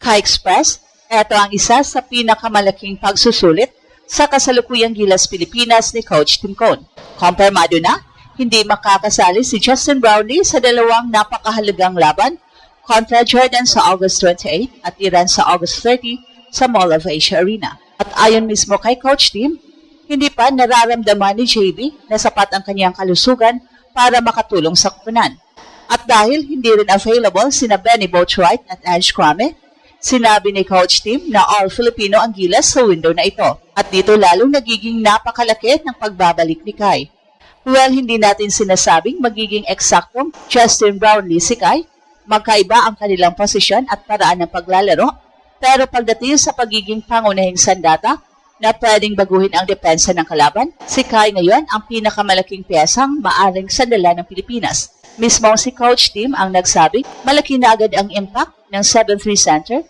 Ka-Express, ito ang isa sa pinakamalaking pagsusulit sa kasalukuyang Gilas Pilipinas ni Coach Tim Cone. Kumpirmado na, hindi makakasali si Justin Brownlee sa dalawang napakahalagang laban kontra Jordan sa August 28 at Iran sa August 30 sa Mall of Asia Arena. At ayon mismo kay Coach Tim, hindi pa nararamdaman ni JB na sapat ang kanyang kalusugan para makatulong sa koponan. At dahil hindi rin available sina Benny Boatwright at Ange Kwame, sinabi ni Coach Tim na all Filipino ang Gilas sa window na ito. At dito lalong nagiging napakalaki ng pagbabalik ni Kai. Well, hindi natin sinasabing magiging eksaktong Justin Brownlee si Kai. Magkaiba ang kanilang posisyon at paraan ng paglalaro. Pero pagdating sa pagiging pangunahing sandata na pwedeng baguhin ang depensa ng kalaban, si Kai ngayon ang pinakamalaking piyesang maaring sandala ng Pilipinas. Mismo si Coach Tim ang nagsabi, malaki na agad ang impact ng 7-3 center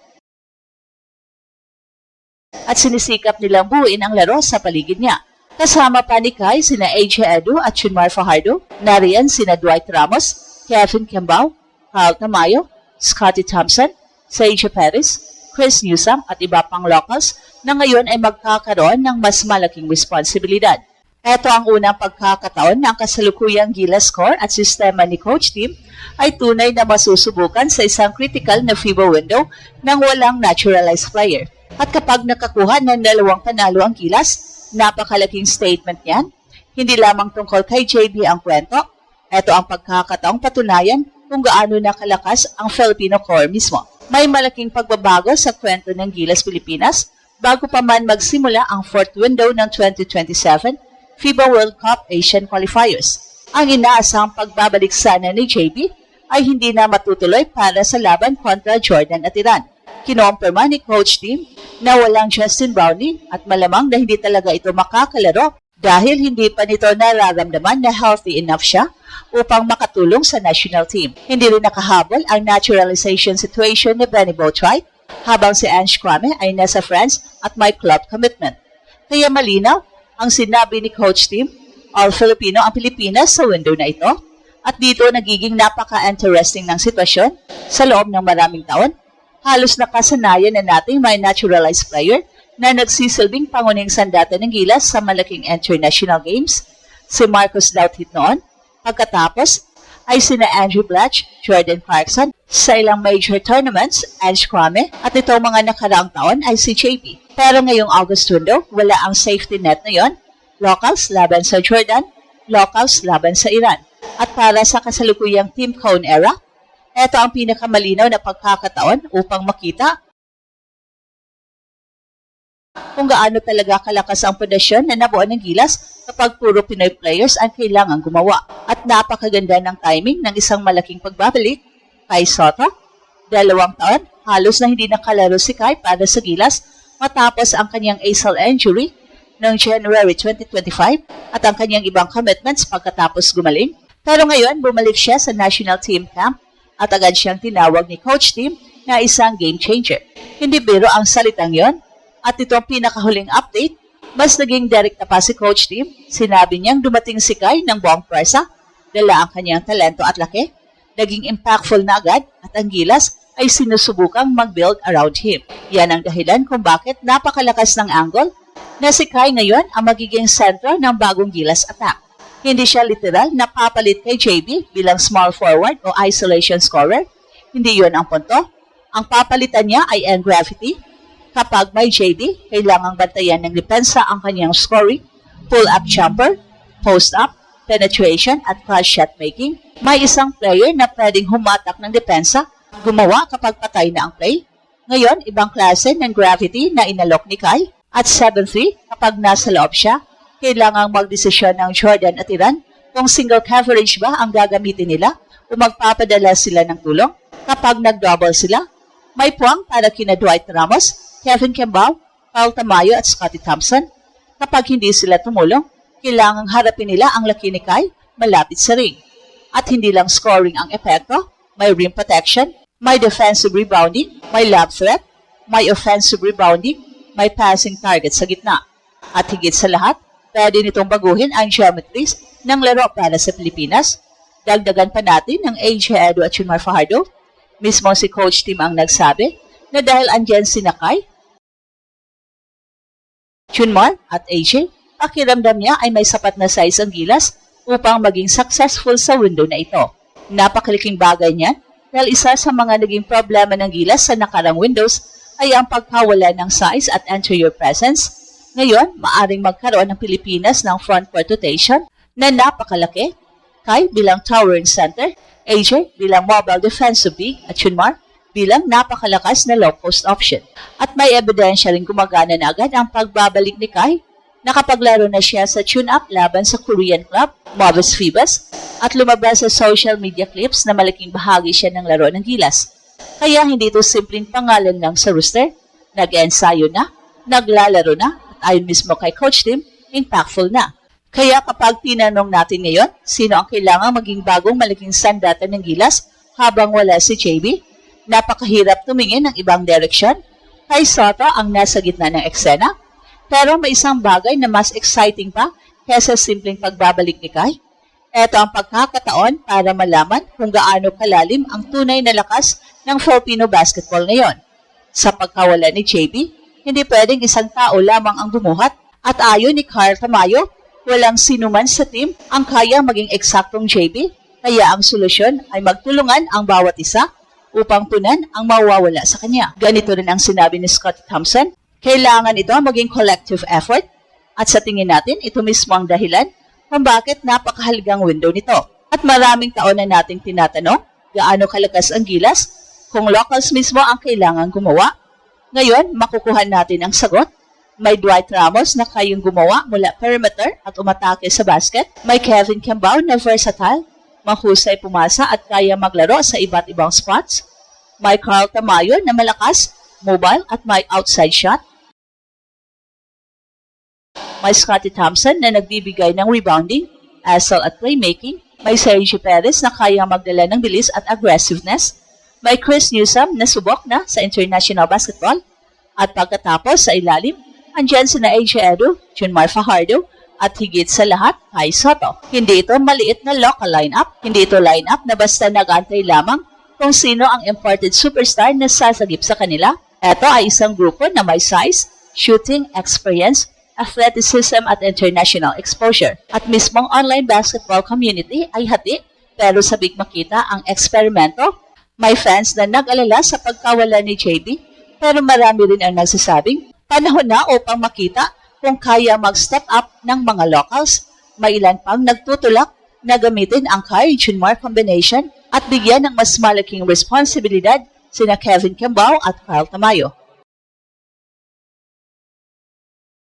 at sinisikap nilang buuin ang laro sa paligid niya. Kasama pa ni Kai sina AJ Edu at Chunmar Fajardo, nariyan sina Dwight Ramos, Kevin Kembao, Carl Tamayo, Scotty Thompson, Sage Perez, Chris Newsome at iba pang locals na ngayon ay magkakaroon ng mas malaking responsibilidad. Ito ang unang pagkakataon na ang kasalukuyang Gilas score at sistema ni Coach Tim ay tunay na masusubukan sa isang critical na FIBA window ng walang naturalized player. At kapag nakakuha ng 2 panalo ang Gilas, napakalaking statement yan. Hindi lamang tungkol kay JB ang kwento. Ito ang pagkakataong patunayan kung gaano nakalakas ang Filipino core mismo. May malaking pagbabago sa kwento ng Gilas Pilipinas bago pa man magsimula ang 4th window ng 2027 FIBA World Cup Asian Qualifiers. Ang inaasahang pagbabalik sana ni JB ay hindi na matutuloy para sa laban kontra Jordan at Iran. Kinompirma ni Coach Tim na walang Justin Brownlee at malamang na hindi talaga ito makakalaro dahil hindi pa nito nararamdaman na healthy enough siya upang makatulong sa national team. Hindi rin nakahabol ang naturalization situation ni Benny Boatwright habang si Ange Kwame ay nasa France at may club commitment. Kaya malinaw ang sinabi ni Coach Tim, all Filipino ang Pilipinas sa window na ito at dito nagiging napaka-interesting ng sitwasyon sa loob ng maraming taon. Halos nakasanayan na nating may naturalized player na nagsisilbing pangunahing sandata ng Gilas sa malaking international games, si Marcus Douthit noon. Pagkatapos ay sina Andrew Blatch, Jordan Clarkson, sa ilang major tournaments, Ange Kwame, at itong mga nakaraang taon ay si JP. Pero ngayong August window, wala ang safety net na yon. Locals laban sa Jordan, locals laban sa Iran. At para sa kasalukuyang Tim Cone era, ito ang pinakamalinaw na pagkakataon upang makita kung gaano talaga kalakas ang pundasyon na nabuo ng Gilas kapag puro Pinoy players ang kailangang gumawa. At napakaganda ng timing ng isang malaking pagbabalik kay Soto. 2 taon, halos na hindi nakalaro si Kai para sa Gilas matapos ang kanyang ACL injury noong January 2025 at ang kanyang ibang commitments pagkatapos gumaling. Pero ngayon, bumalik siya sa national team camp at agad siyang tinawag ni Coach Tim na isang game changer. Hindi biro ang salitang yon. At itong pinakahuling update, mas naging direct na pa si Coach Tim. Sinabi niyang dumating si Kai ng buong presa, dala ang kanyang talento at laki, naging impactful na agad at ang Gilas ay sinusubukang mag-build around him. Yan ang dahilan kung bakit napakalakas ng angle na si Kai ngayon ang magiging sentro ng bagong Gilas attack. Hindi siya literal na papalit kay JB bilang small forward o isolation scorer. Hindi yon ang punto. Ang papalitan niya ay end gravity. Kapag may JB, kailangang bantayan ng depensa ang kanyang scoring, pull-up jumper, post-up, penetration at cross shot making. May isang player na pwedeng humatak ng depensa, gumawa kapag patay na ang play. Ngayon, ibang klase ng gravity na inalok ni Kai. At 7-3, kapag nasa loob siya, kailangang magdesisyon ng Jordan at Iran kung single coverage ba ang gagamitin nila o magpapadala sila ng tulong. Kapag nag-double sila, may puwang para kina Dwight Ramos, Kevin Kembao, Carl Tamayo at Scotty Thompson. Kapag hindi sila tumulong, kailangang harapin nila ang laki ni Kai malapit sa ring. At hindi lang scoring ang epekto, may rim protection, may defensive rebounding, may lob threat, may offensive rebounding, may passing target sa gitna. At higit sa lahat, pwede nitong baguhin ang geometries ng laro para sa Pilipinas. Dagdagan pa natin ng AJ Edu at Chunmar Fajardo. Mismo si Coach Tim ang nagsabi na dahil andyan si Kai, Junmar at AJ, pakiramdam niya ay may sapat na size ang gilas upang maging successful sa window na ito. Napakaliking bagay niyan dahil isa sa mga naging problema ng gilas sa nakarang Windows ay ang pagkawala ng size at anterior presence. Ngayon, maaring magkaroon ng Pilipinas ng frontport rotation na napakalaki. Kai bilang towering center, AJ bilang mobile defensive big at Junmar bilang napakalakas na low-post option. At may ebidensya rin gumagana na agad ang pagbabalik ni Kai. Nakapaglaro na siya sa tune-up laban sa Korean club, Movis Phoebus, at lumabas sa social media clips na malaking bahagi siya ng laro ng gilas. Kaya hindi ito simpleng pangalan lang sa roster, nag-ensayo na, naglalaro na, at ayon mismo kay Coach Tim, impactful na. Kaya kapag tinanong natin ngayon, sino ang kailangang maging bagong malaking sandata ng gilas habang wala si JB? Napakahirap tumingin ng ibang direksyon. Kay Soto ang nasa gitna ng eksena. Pero may isang bagay na mas exciting pa kaysa simpleng pagbabalik ni Kai. Ito ang pagkakataon para malaman kung gaano kalalim ang tunay na lakas ng Filipino basketball ngayon. Sa pagkawala ni JB, hindi pwedeng isang tao lamang ang bumuhat at ayon ni Carl Tamayo, walang sinuman sa team ang kaya maging eksaktong JB, kaya ang solusyon ay magtulungan ang bawat isa upang punan ang mawawala sa kanya. Ganito rin ang sinabi ni Scott Thompson, kailangan ito maging collective effort at sa tingin natin ito mismo ang dahilan kung bakit napakahalagang window nito. At maraming taon na nating tinatanong gaano kalakas ang gilas kung locals mismo ang kailangan gumawa. Ngayon, makukuha natin ang sagot. May Dwight Ramos na kayang gumawa mula perimeter at umatake sa basket. May Kevin Kembao na versatile, mahusay pumasa at kaya maglaro sa iba't ibang spots. May Carl Tamayo na malakas, mobile at may outside shot. May Scottie Thompson na nagbibigay ng rebounding, assault at playmaking. May Sergio Perez na kayang magdala ng bilis at aggressiveness. May Chris Newsome na subok na sa international basketball. At pagkatapos sa ilalim, andyan sina AJ Edu, Junmar Fajardo, at higit sa lahat, Kai Soto. Hindi ito maliit na local lineup. Hindi ito lineup na basta nag-antay lamang kung sino ang imported superstar na sasagip sa kanila. Ito ay isang grupo na may size, shooting, experience, athleticism at international exposure. At mismong online basketball community ay hati, pero sabik makita ang eksperimento. May fans na nag-alala sa pagkawala ni JB, pero marami rin ang nagsasabing panahon na upang makita kung kaya mag-step up ng mga locals. May ilan pang nagtutulak na gamitin ang Kai-Junmar combination at bigyan ng mas malaking responsibilidad sina Kevin Kembao at Carl Tamayo.